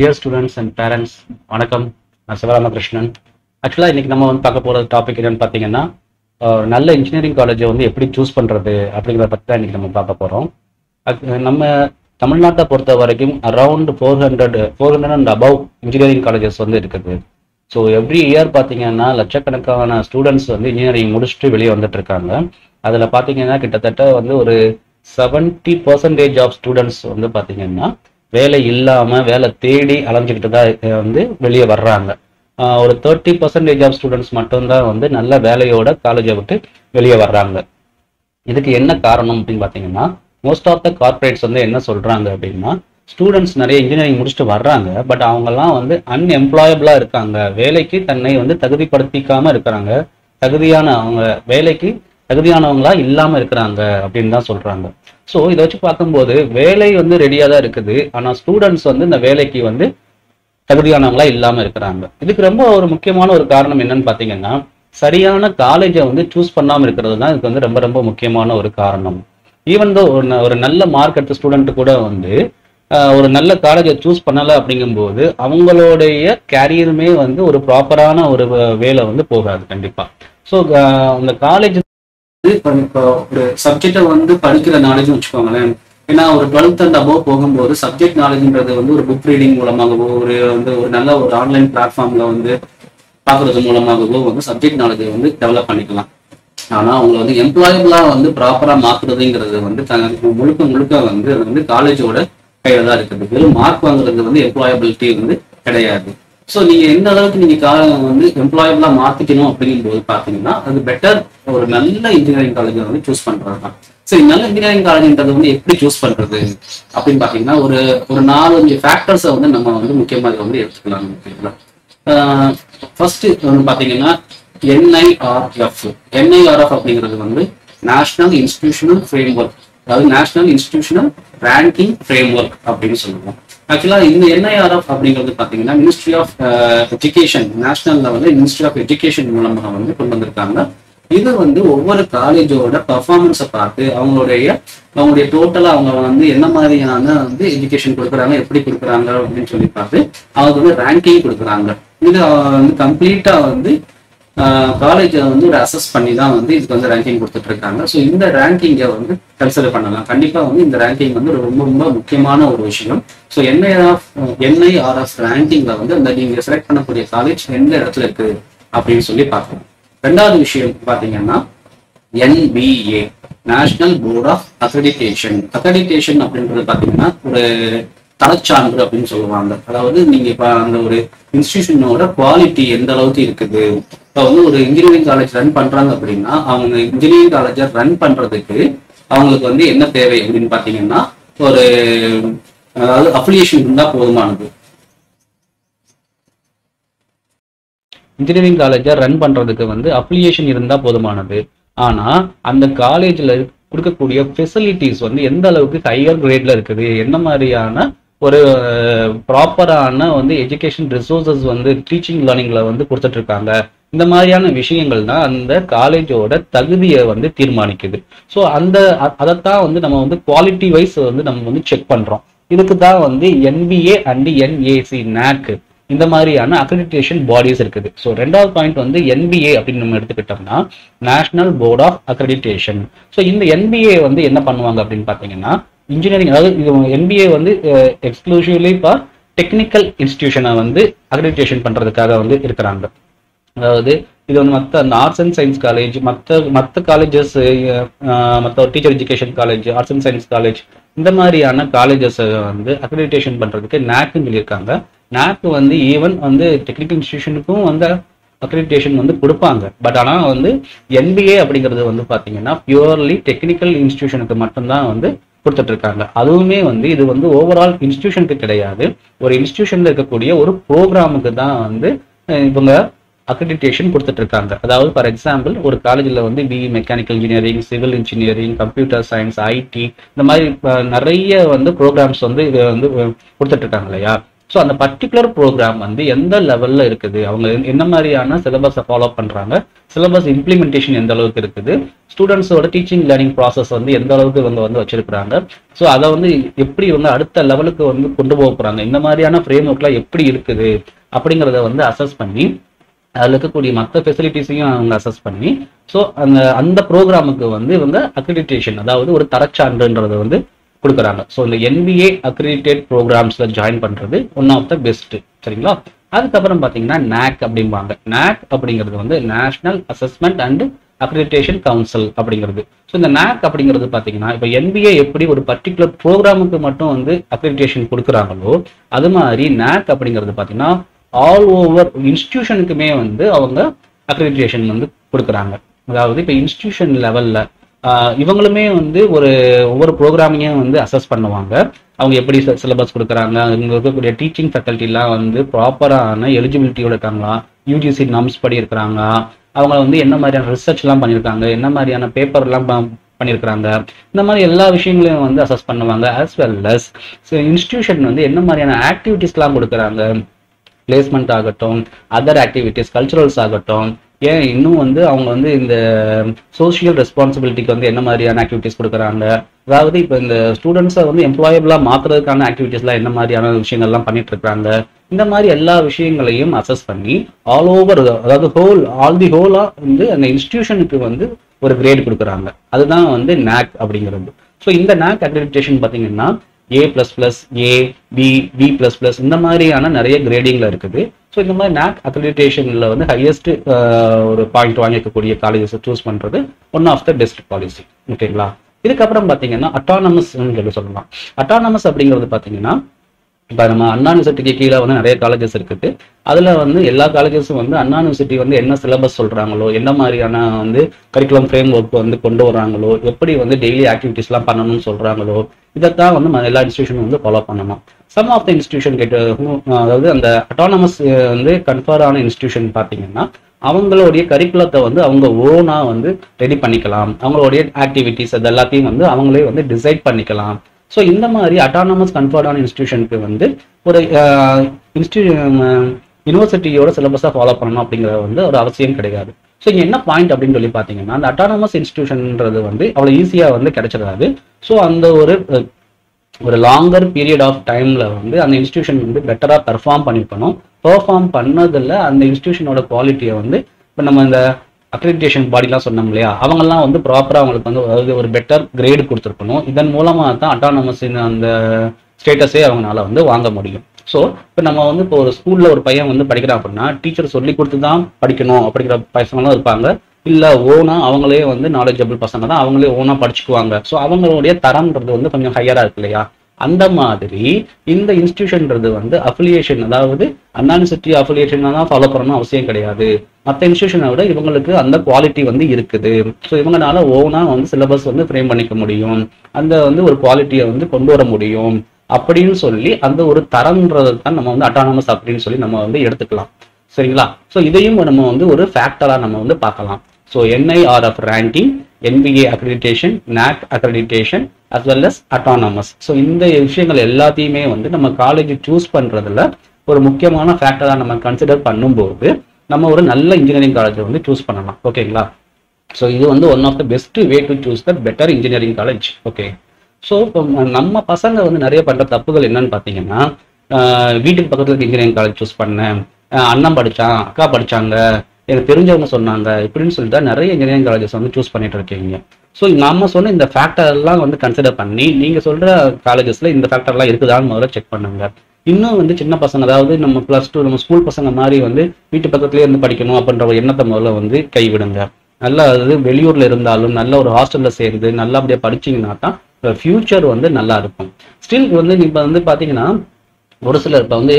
Dear students and parents, வணக்கம். நான் சிவராமகிருஷ்ணன். ஆக்சுவலாக இன்னைக்கு நம்ம வந்து பார்க்க போகிற டாபிக் என்னன்னு பார்த்தீங்கன்னா, நல்ல இன்ஜினியரிங் காலேஜை வந்து எப்படி சூஸ் பண்ணுறது அப்படிங்கிறத பற்றி தான் இன்னைக்கு நம்ம பார்க்க போகிறோம். நம்ம தமிழ்நாட்டை பொறுத்த வரைக்கும் around 400 and above engineering colleges வந்து இருக்குது. ஸோ எவ்ரி இயர் பார்த்தீங்கன்னா லட்சக்கணக்கான ஸ்டூடெண்ட்ஸ் வந்து இன்ஜினியரிங் முடிச்சுட்டு வெளியே வந்துட்டு இருக்காங்க. அதில் பார்த்தீங்கன்னா கிட்டத்தட்ட வந்து ஒரு 70% ஆஃப் ஸ்டூடெண்ட்ஸ் வந்து பார்த்தீங்கன்னா வேலை இல்லாமல் வேலை தேடி அலைஞ்சிக்கிட்டு தான் வந்து வெளியே வர்றாங்க. ஒரு 30% ஆஃப் ஸ்டூடெண்ட்ஸ் மட்டும்தான் வந்து நல்ல வேலையோட காலேஜை விட்டு வெளியே வர்றாங்க. இதுக்கு என்ன காரணம் அப்படின்னு பார்த்தீங்கன்னா, மோஸ்ட் ஆஃப் த கார்பரேட்ஸ் வந்து என்ன சொல்கிறாங்க அப்படின்னா, ஸ்டூடெண்ட்ஸ் நிறைய இன்ஜினியரிங் முடிச்சுட்டு வர்றாங்க, பட் அவங்கெல்லாம் வந்து அன்எம்ப்ளாயபிளாக இருக்காங்க, வேலைக்கு தன்னை வந்து தகுதிப்படுத்திக்காமல் இருக்கிறாங்க, அவங்க வேலைக்கு தகுதியானவங்களா இல்லாமல் இருக்கிறாங்க அப்படின்னு தான் சொல்கிறாங்க. ஸோ இதை வச்சு பார்க்கும்போது வேலை வந்து ரெடியாக தான் இருக்குது, ஆனால் ஸ்டூடெண்ட்ஸ் வந்து இந்த வேலைக்கு வந்து தகுதியானவங்களா இல்லாமல் இருக்கிறாங்க. இதுக்கு ரொம்ப ஒரு முக்கியமான ஒரு காரணம் என்னன்னு பார்த்தீங்கன்னா, சரியான காலேஜை வந்து சூஸ் பண்ணாமல் இருக்கிறது தான் இதுக்கு வந்து ரொம்ப ரொம்ப முக்கியமான ஒரு காரணம். ஈவன் தோ ஒரு நல்ல மார்க் எடுத்த ஸ்டூடெண்ட் கூட வந்து ஒரு நல்ல காலேஜை சூஸ் பண்ணலை அப்படிங்கும்போது அவங்களுடைய கேரியருமே வந்து ஒரு ப்ராப்பரான ஒரு வேலை வந்து போகாது கண்டிப்பாக. ஸோ அந்த காலேஜ் ஒரு சப்ஜெக்டை வந்து படிக்கிற நாலேஜ் வச்சுக்கோங்களேன். ஏன்னா ஒரு 12th அண்ட் அபோவ் போகும்போது சப்ஜெக்ட் நாலேஜ்ன்றது வந்து ஒரு புக் ரீடிங் மூலமாகவோ ஒரு நல்ல ஒரு ஆன்லைன் பிளாட்ஃபார்ம்ல வந்து பார்க்கறது மூலமாகவோ வந்து சப்ஜெக்ட் நாலேஜை வந்து டெவலப் பண்ணிக்கலாம். ஆனா அவங்க வந்து எம்ப்ளாயபிளா வந்து ப்ராப்பரா மாத்துறதுங்கிறது வந்து முழுக்க வந்து அது வந்து காலேஜோட கையில தான் இருக்குது. வெறும் மார்க் வாங்குறது வந்து எம்ப்ளாயபிலிட்டி வந்து கிடையாது. ஸோ நீங்க எந்த அளவுக்கு நீங்க வந்து எம்ப்ளாயபிளா மாத்திக்கணும் அப்படிங்கும்போது பாத்தீங்கன்னா அது பெட்டர் ஒரு நல்ல இன்ஜினியரிங் காலேஜை வந்து சூஸ் பண்றது தான். சரி, நல்ல இன்ஜினியரிங் காலேஜ்ன்றது வந்து எப்படி சூஸ் பண்றது அப்படின்னு பாத்தீங்கன்னா ஒரு 4-5 ஃபேக்டர்ஸை வந்து நம்ம வந்து முக்கியமாக இதை வந்து எடுத்துக்கலாம். ஃபர்ஸ்ட் வந்து பாத்தீங்கன்னா NIRF அப்படிங்கிறது வந்து நேஷனல் இன்ஸ்டிடியூஷனல் ஃப்ரேம் ஒர்க், அதாவது national institutional ranking frame work அப்படின்னு சொல்லுவோம். ஆக்சுவலா இந்த NIRF அப்படிங்கிறது பாத்தீங்கன்னா மினிஸ்ட்ரி ஆஃப் எஜுகேஷன், நேஷனல் லெவலில் மினிஸ்ட்ரி ஆஃப் எஜுகேஷன் மூலமாக வந்து கொண்டு வந்திருக்காங்க. இது வந்து ஒவ்வொரு காலேஜோட பர்ஃபார்மன்ஸை பார்த்து அவங்களுடைய டோட்டலா அவங்க வந்து என்ன மாதிரியான வந்து எஜுகேஷன் கொடுக்குறாங்க, எப்படி கொடுக்குறாங்க அப்படின்னு சொல்லி பார்த்து அவங்க வந்து ரேங்கிங் கொடுக்குறாங்க. இது வந்து கம்ப்ளீட்டா வந்து காலேஜை வந்து ஒரு அசஸ் பண்ணி தான் வந்து இதுக்கு வந்து ரேங்கிங் கொடுத்துட்டு இருக்காங்க. ஸோ இந்த ரேங்கிங்கை வந்து கன்சிடர் பண்ணலாம். கண்டிப்பா வந்து இந்த ரேங்கிங் வந்து ரொம்ப ரொம்ப முக்கியமான ஒரு விஷயம். ஸோ NIRF ரேங்கிங்ல வந்து அந்த நீங்க செலக்ட் பண்ணக்கூடிய காலேஜ் எந்த இடத்துல இருக்கு அப்படின்னு சொல்லி பார்க்கலாம். ரெண்டாவது விஷயம் பாத்தீங்கன்னா NBA, national board of accreditation. Accreditation அப்படின்றது பாத்தீங்கன்னா ஒரு தரச்சான்று அப்படின்னு சொல்லுவாங்க. அதாவது நீங்க இப்ப அந்த ஒரு இன்ஸ்டிடியூஷனோட குவாலிட்டி எந்த அளவுக்கு இருக்குது. இப்போ வந்து ஒரு இன்ஜினியரிங் காலேஜ் ரன் பண்றாங்க அப்படின்னா அவங்க இன்ஜினியரிங் காலேஜை ரன் பண்றதுக்கு அவங்களுக்கு வந்து என்ன தேவை அப்படின்னு பாத்தீங்கன்னா ஒரு அதாவது அஃபிலியேஷன் இருந்தா போதுமானது. இன்ஜினியரிங் காலேஜை ரன் பண்றதுக்கு வந்து அஃபிலியேஷன் இருந்தா போதுமானது. ஆனா அந்த காலேஜ்ல கொடுக்கக்கூடிய ஃபெசிலிட்டிஸ் வந்து எந்த அளவுக்கு ஹையர் கிரேட்ல இருக்குது, என்ன மாதிரியான ஒரு ப்ராப்பரான வந்து எஜுகேஷன் ரிசோர்சஸ் வந்து டீச்சிங் லேர்னிங்ல வந்து கொடுத்துட்டு இருக்காங்க, இந்த மாதிரியான விஷயங்கள் தான் அந்த காலேஜோட தகுதியை வந்து தீர்மானிக்குது. ஸோ அதைத்தான் வந்து நம்ம வந்து குவாலிட்டி வைஸ் வந்து நம்ம வந்து செக் பண்றோம். இதுக்கு தான் வந்து NBA அண்ட் NAC NAC இந்த மாதிரியான அக்ரெடிடேஷன் பாடிஸ் இருக்குது. ஸோ ரெண்டாவது பாயிண்ட் வந்து NBA அப்படின்னு நம்ம எடுத்துக்கிட்டோம்னா national board of accreditation. So இந்த NBA வந்து என்ன பண்ணுவாங்க அப்படின்னு பார்த்தீங்கன்னா இன்ஜினியரிங், அதாவது இது NBA வந்து எக்ஸ்க்ளூசிவ்லி ஃபார் டெக்னிக்கல் இன்ஸ்டிடியூஷனை வந்து அக்ரெடிடேஷன் பண்றதுக்காக வந்து இருக்கிறாங்க. அதாவது இது வந்து மற்ற ஆர்ட்ஸ் அண்ட் சயின்ஸ் காலேஜ், மற்ற காலேஜஸ், மற்ற teacher education college, arts and science college, இந்த மாதிரியான காலேஜஸ் வந்து அக்ரெடிடேஷன் பண்றதுக்கு NACன்னு சொல்லியிருக்காங்க. NAC வந்து ஈவன் வந்து டெக்னிக்கல் இன்ஸ்டிடியூஷனுக்கும் வந்து அக்ரெடிடேஷன் வந்து கொடுப்பாங்க. பட் ஆனால் வந்து NBA அப்படிங்கிறது வந்து பார்த்தீங்கன்னா பியூர்லி டெக்னிக்கல் இன்ஸ்டிடியூஷனுக்கு மட்டும்தான் வந்து கொடுத்துட்டு இருக்காங்க. அதுவுமே வந்து இது வந்து ஓவரால் இன்ஸ்டிடியூஷனுக்கு கிடையாது, ஒரு இன்ஸ்டிடியூஷன்ல இருக்கக்கூடிய ஒரு ப்ரோக்ராமுக்கு தான் வந்து இவங்க அக்ரெடிடேஷன் கொடுத்துட்டு இருக்காங்க. அதாவது ஃபார் எக்ஸாம்பிள் ஒரு காலேஜில் வந்து BE mechanical engineering, civil engineering, computer science, IT இந்த மாதிரி நிறைய வந்து ப்ரோக்ராம்ஸ் வந்து இதை வந்து கொடுத்துட்டு இருக்காங்க இல்லையா. ஸோ அந்த பர்டிகுலர் ப்ரோக்ராம் வந்து எந்த லெவல்ல இருக்குது, அவங்க என்ன மாதிரியான சிலபஸை ஃபாலோ பண்றாங்க, சிலபஸ் இம்ப்ளிமெண்டேஷன் எந்த அளவுக்கு இருக்குது, ஸ்டூடெண்ட்ஸோட டீச்சிங் லேர்னிங் ப்ராசஸ் வந்து எந்த அளவுக்கு இவங்க வந்து வச்சிருக்கிறாங்க, ஸோ அதை வந்து எப்படி இவங்க அடுத்த லெவலுக்கு வந்து கொண்டு போக போறாங்க, இந்த மாதிரியான ஃப்ரேம் ஒர்க்லாம் எப்படி இருக்குது அப்படிங்கிறத வந்து அசஸ் பண்ணி அதில் இருக்கக்கூடிய மற்ற ஃபெசிலிட்டிஸையும் அவங்க அசஸ் பண்ணி ஸோ அந்த ப்ரோக்ராமுக்கு வந்து இவங்க அக்ரிடிட்டேஷன், அதாவது ஒரு தரச்சான்றுன்றதை வந்து கொடுக்குறாங்க. ஸோ இந்த NBA அக்ரிடிட்டேட் ப்ரோக்ராம்ஸ்ல ஜாயின் பண்றது ஒன் ஆஃப் த பெஸ்ட். சரிங்களா? அதுக்கப்புறம் பார்த்தீங்கன்னா NAAC அப்படிம்பாங்க. NAAC அப்படிங்கிறது வந்து national assessment and accreditation council அப்படிங்கிறது. ஸோ இந்த NAAC அப்படிங்கிறது பார்த்தீங்கன்னா இப்போ NBA எப்படி ஒரு பர்டிகுலர் ப்ரோக்ராமுக்கு மட்டும் வந்து அக்ரிடிட்டேஷன் கொடுக்குறாங்களோ அது மாதிரி NAAC அப்படிங்கிறது பார்த்தீங்கன்னா ஆல் ஓவர் இன்ஸ்டிடியூஷனுக்குமே வந்து அவங்க அக்ரிடிட்டேஷன் வந்து கொடுக்குறாங்க. அதாவது இப்போ இன்ஸ்டிடியூஷன் லெவல்ல இவங்களுமே வந்து ஒவ்வொரு ப்ரோக்ராமையும் வந்து அசஸ் பண்ணுவாங்க. அவங்க எப்படி சிலபஸ் கொடுக்குறாங்க, இங்க இருக்கக்கூடிய டீச்சிங் ஃபேக்கல்ட்டிலாம் வந்து ப்ராப்பரான எலிஜிபிலிட்டியோட இருக்காங்களா, UGC நார்ம்ஸ் படி இருக்கிறாங்க, அவங்க வந்து என்ன மாதிரியான ரிசர்ச்லாம் பண்ணியிருக்காங்க, என்ன மாதிரியான பேப்பர்லாம் பண்ணியிருக்கிறாங்க, இந்த மாதிரி எல்லா விஷயங்களையும் வந்து அசஸ் பண்ணுவாங்க. ஆஸ் வெல் அஸ் இன்ஸ்டிடியூஷன் வந்து என்ன மாதிரியான ஆக்டிவிட்டிஸ்லாம் கொடுக்குறாங்க, பிளேஸ்மெண்ட் ஆகட்டும், அதர் ஆக்டிவிட்டிஸ், கல்ச்சுரல்ஸ் ஆகட்டும், ஏன் இன்னும் வந்து அவங்க வந்து இந்த சோசியல் ரெஸ்பான்சிபிலிட்டிக்கு வந்து என்ன மாதிரியான ஆக்டிவிட்டிஸ் கொடுக்குறாங்க, அதாவது இப்போ இந்த ஸ்டூடெண்ட்ஸை வந்து எம்ப்ளாயபிளாக மாற்றுறதுக்கான ஆக்டிவிட்டிஸ்லாம் என்ன மாதிரியான விஷயங்கள்லாம் பண்ணிட்டு இருக்காங்க, இந்த மாதிரி எல்லா விஷயங்களையும் அசஸ் பண்ணி ஆல் ஓவர், அதாவது ஆல் தி ஹோலா வந்து அந்த இன்ஸ்டிடியூஷனுக்கு வந்து ஒரு கிரேட் கொடுக்குறாங்க. அதுதான் வந்து NAAC அப்படிங்கிறது. ஸோ இந்த NAAC அக்ரிடிட்டேஷன் பார்த்தீங்கன்னா A++, A, B, B++, இந்த மாதிரியான நிறைய கிரேடிங்ல இருக்குது. ஸோ இந்த மாதிரி NAAC அக்ரிடிட்டேஷன்ல வந்து ஹையஸ்ட் ஒரு பாயிண்ட் வாங்கிக்கக்கூடிய காலேஜஸ் சூஸ் பண்றது one of the best policy. ஓகேங்களா? இதுக்கப்புறம் பார்த்தீங்கன்னா அட்டானமஸ் சொல்லலாம். அட்டானமஸ் அப்படிங்கிறது பார்த்தீங்கன்னா இப்போ நம்ம அண்ணா யூனிவர்சிட்டிக்கு கீழே வந்து நிறைய காலேஜஸ் இருக்குது. அதில் வந்து எல்லா காலேஜஸும் வந்து அண்ணா யூனிவர்சிட்டி வந்து என்ன சிலபஸ் சொல்கிறாங்களோ, என்ன மாதிரியான வந்து கரிக்குலம் ஃப்ரேம் ஒர்க் வந்து கொண்டு வராங்களோ, எப்படி வந்து டெய்லி ஆக்டிவிட்டிஸ்லாம் பண்ணணும்னு சொல்கிறாங்களோ, இதைத்தான் வந்து எல்லா இன்ஸ்டியூஷனும் வந்து ஃபாலோ பண்ணணும். சம் ஆஃப் த இன்ஸ்டியூஷன் அதாவது அந்த அட்டானமஸ் வந்து கன்ஃபர் ஆன இன்ஸ்டியூஷன் பார்த்தீங்கன்னா அவங்களுடைய கரிக்குலத்தை வந்து அவங்க ஓனா வந்து ரெடி பண்ணிக்கலாம், அவங்களுடைய ஆக்டிவிட்டிஸ் அது எல்லாத்தையும் வந்து அவங்களே வந்து டிசைட் பண்ணிக்கலாம். ஸோ இந்த மாதிரி அட்டானமஸ் கன்ஃபர்டான இன்ஸ்டியூஷனுக்கு வந்து ஒரு யூனிவர்சிட்டியோட சிலபஸாக ஃபாலோ பண்ணணும் அப்படிங்கிற வந்து ஒரு அவசியம் கிடையாது. ஸோ இங்கே என்ன பாயிண்ட் அப்படின்னு சொல்லி பார்த்தீங்கன்னா அந்த அட்டானமஸ் இன்ஸ்டியூஷன்ன்றது வந்து அவ்வளோ ஈஸியாக வந்து கிடைச்சிடாது. ஸோ அந்த ஒரு லாங்கர் பீரியட் ஆஃப் டைம்ல வந்து அந்த இன்ஸ்டியூஷன் வந்து பெட்டராக பெர்ஃபார்ம் பண்ணிருக்கணும். பெர்ஃபார்ம் பண்ணதில் அந்த இன்ஸ்டியூஷனோட குவாலிட்டியை வந்து இப்போ நம்ம இந்த அக்ரிடிட்டேஷன் பாடிலாம் சொன்னோம் இல்லையா, அவங்கெல்லாம் வந்து ப்ராப்பராக அவங்களுக்கு வந்து அதாவது ஒரு பெட்டர் கிரேடு கொடுத்துருக்கணும். இதன் மூலமாக தான் அட்டானமஸ் அந்த ஸ்டேட்டஸே அவங்களால வந்து வாங்க முடியும். ஸோ இப்போ நம்ம வந்து இப்போ ஒரு ஸ்கூலில் ஒரு பையன் வந்து படிக்கிறான் அப்படின்னா டீச்சர் சொல்லி கொடுத்து தான் படிக்கணும் அப்படிங்கிற பசங்களும் இருப்பாங்க. இல்லை ஓனா அவங்களே வந்து நாலேஜபிள் பசங்க தான், அவங்களே ஓனா படிச்சுக்குவாங்க. ஸோ அவங்களுடைய தரம்ன்றது வந்து கொஞ்சம் ஹையராக இருக்கு இல்லையா. அந்த மாதிரி இந்த இன்ஸ்டிடியூஷன்றது வந்து அஃபிலியேஷன், அதாவது அண்ணா யூனிவர்சிட்டி அஃபிலியேஷன் தான் ஃபாலோ பண்ணணும் அவசியம் கிடையாது. மற்ற இன்ஸ்டிடியூஷனை விட இவங்களுக்கு அந்த குவாலிட்டி வந்து இருக்குது. ஸோ இவங்கனால ஓனா வந்து சிலபஸ் வந்து ஃப்ரேம் பண்ணிக்க முடியும், அந்த வந்து ஒரு குவாலிட்டியை வந்து கொண்டு வர முடியும் அப்படின்னு சொல்லி அந்த ஒரு தரம்ன்றது தான் நம்ம வந்து அட்டானமஸ் அப்படின்னு சொல்லி நம்ம வந்து எடுத்துக்கலாம். சரிங்களா? ஸோ இதையும் நம்ம வந்து ஒரு ஃபேக்டரா நம்ம வந்து பார்க்கலாம். So NIRF ranking, NBA accreditation, NAAC accreditation as well as autonomous. So இந்த விஷயங்கள் எல்லாத்தையுமே வந்து நம்ம காலேஜ் சூஸ் பண்றதுல ஒரு முக்கியமான ஃபேக்டரா நம்ம கன்சிடர் பண்ணும்போது நம்ம ஒரு நல்ல இன்ஜினியரிங் காலேஜை வந்து சூஸ் பண்ணலாம். ஓகேங்களா? ஸோ இது வந்து one of the best way to choose the better engineering college. Okay. So இப்போ நம்ம பசங்க வந்து நிறைய பண்ற தப்புகள் என்னன்னு பார்த்தீங்கன்னா, வீட்டுக்கு பக்கத்துல இன்ஜினியரிங் காலேஜ் சூஸ் பண்ணேன், அண்ணன் படிச்சான், அக்கா படிச்சாங்க, எனக்கு தெரிஞ்சவங்க சொன்னாங்க இப்படின்னு சொல்லிட்டு நிறைய இன்ஜினியரிங் காலேஜஸ் வந்து சூஸ் பண்ணிட்டு இருக்கீங்க. ஸோ நம்ம சொன்ன இந்த ஃபேக்டர் எல்லாம் வந்து கன்சிடர் பண்ணி நீங்க சொல்ற காலேஜஸ்ல இந்த ஃபேக்டர் எல்லாம் இருக்குதான்னு முதல்ல செக் பண்ணுங்க. இன்னும் வந்து சின்ன பசங்க, அதாவது நம்ம +2 நம்ம ஸ்கூல் பசங்க மாதிரி வந்து வீட்டு பக்கத்துலேயே இருந்து படிக்கணும் அப்படின்ற ஒரு எண்ணத்தை முதல்ல வந்து கைவிடுங்க. நல்லா அதாவது வெளியூர்ல இருந்தாலும் நல்ல ஒரு ஹாஸ்டல்ல சேர்ந்து நல்லபடியா படிச்சீங்கன்னா தான் ஃபியூச்சர் வந்து நல்லா இருக்கும். ஸ்டில் வந்து இப்ப வந்து பாத்தீங்கன்னா ஒரு சிலர் இப்ப வந்து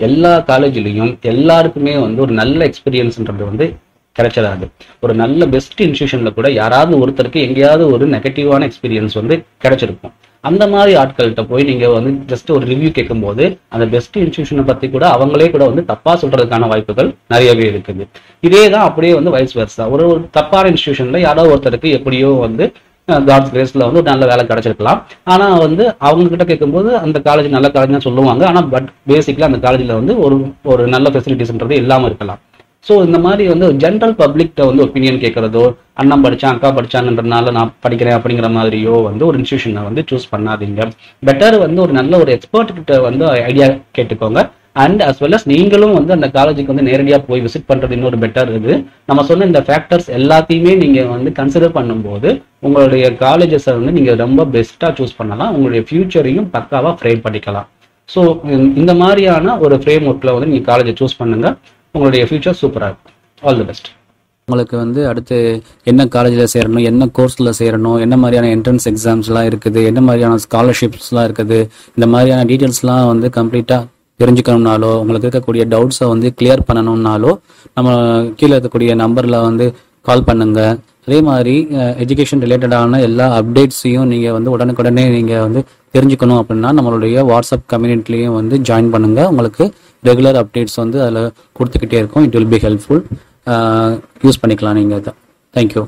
எல்லா காலேஜ்லயும் எல்லாருக்குமே வந்து ஒரு நல்ல எக்ஸ்பீரியன்ஸ்ன்றது வந்து கிடைச்சிடாது. ஒரு நல்ல பெஸ்ட் இன்ஸ்டியூஷன்ல கூட யாராவது ஒருத்தருக்கு எங்கேயாவது ஒரு நெகட்டிவான எக்ஸ்பீரியன்ஸ் வந்து கிடைச்சிருக்கும். அந்த மாதிரி ஆட்கள்கிட்ட போய் நீங்க வந்து ஜஸ்ட் ஒரு ரிவ்யூ கேட்கும் போது அந்த பெஸ்ட் இன்ஸ்டியூஷனை பத்தி கூட அவங்களே கூட வந்து தப்பா சொல்றதுக்கான வாய்ப்புகள் நிறையவே இருக்குது. இதே தான் அப்படியே வந்து வைஸ் வெர்சா ஒரு தப்பான இன்ஸ்டியூஷன்ல யாரோ ஒருத்தருக்கு எப்படியோ வந்து காட்ஸ் கிரேஸ்ல வந்து ஒரு நல்ல வேலை கிடைச்சிருக்கலாம். ஆனா வந்து அவங்க கிட்ட கேட்கும்போது அந்த காலேஜ் நல்ல காலேஜ் தான் சொல்லுவாங்க. ஆனா பட் பேசிக்கலா அந்த காலேஜ்ல வந்து ஒரு நல்ல ஃபெசிலிட்டிஸ்ன்றது இல்லாம இருக்கலாம். ஸோ இந்த மாதிரி வந்து ஜென்ரல் பப்ளிக்ட வந்து ஒப்பீனியன் கேட்கறதோ, அண்ணன் படிச்சான் அக்கா படிச்சாங்கன்றதுனால நான் படிக்கிறேன் அப்படிங்கிற மாதிரியோ வந்து ஒரு இன்ஸ்டியூஷனை வந்து சூஸ் பண்ணாதீங்க. பெட்டர் வந்து ஒரு நல்ல ஒரு எக்ஸ்பர்ட் கிட்ட வந்து ஐடியா கேட்டுக்கோங்க. அண்ட் அஸ் வெல் அஸ் நீங்களும் வந்து அந்த காலேஜுக்கு வந்து நேரடியாக போய் விசிட் பண்றது இன்னொரு பெட்டர் இது. நம்ம சொன்ன இந்த ஃபேக்டர்ஸ் எல்லாத்தையுமே நீங்க வந்து கன்சிடர் பண்ணும்போது உங்களுடைய காலேஜஸை வந்து நீங்க ரொம்ப பெஸ்டா சூஸ் பண்ணலாம். உங்களுடைய ஃபியூச்சரையும் பக்காவா ஃப்ரேம் பண்ணிக்கலாம். ஸோ இந்த மாதிரியான ஒரு ஃப்ரேம் ஒர்க்ல வந்து நீங்க காலேஜை சூஸ் பண்ணுங்க. உங்களுடைய ஃபியூச்சர் சூப்பராக இருக்கும். All the best. உங்களுக்கு வந்து அடுத்து என்ன காலேஜில் சேரணும், என்ன கோர்ஸில் சேரணும், என்ன மாதிரியான என்ட்ரன்ஸ் எக்ஸாம்ஸ்லாம் இருக்குது, என்ன மாதிரியான ஸ்காலர்ஷிப்ஸ்லாம் இருக்குது, இந்த மாதிரியான டீட்டெயில்ஸ்லாம் வந்து கம்ப்ளீட்டாக தெரிஞ்சுக்கணும்னாலோ, உங்களுக்கு இருக்கக்கூடிய டவுட்ஸை வந்து கிளியர் பண்ணணும்னாலோ நம்ம கீழே இருக்கக்கூடிய நம்பரில் வந்து கால் பண்ணுங்க. அதே மாதிரி எஜுகேஷன் ரிலேட்டடான எல்லா அப்டேட்ஸையும் நீங்கள் வந்து உடனுக்குடனே நீங்கள் வந்து தெரிஞ்சுக்கணும் அப்படின்னா நம்மளுடைய வாட்ஸ்அப் கம்யூனிட்டிலையும் வந்து ஜாயின் பண்ணுங்கள். உங்களுக்கு ரெகுலர் அப்டேட்ஸ் வந்து அதில் கொடுத்துக்கிட்டே இருக்கும். It will be helpful. Use பண்ணிக்கலாம் நீங்கள் இதை. தேங்க்யூ.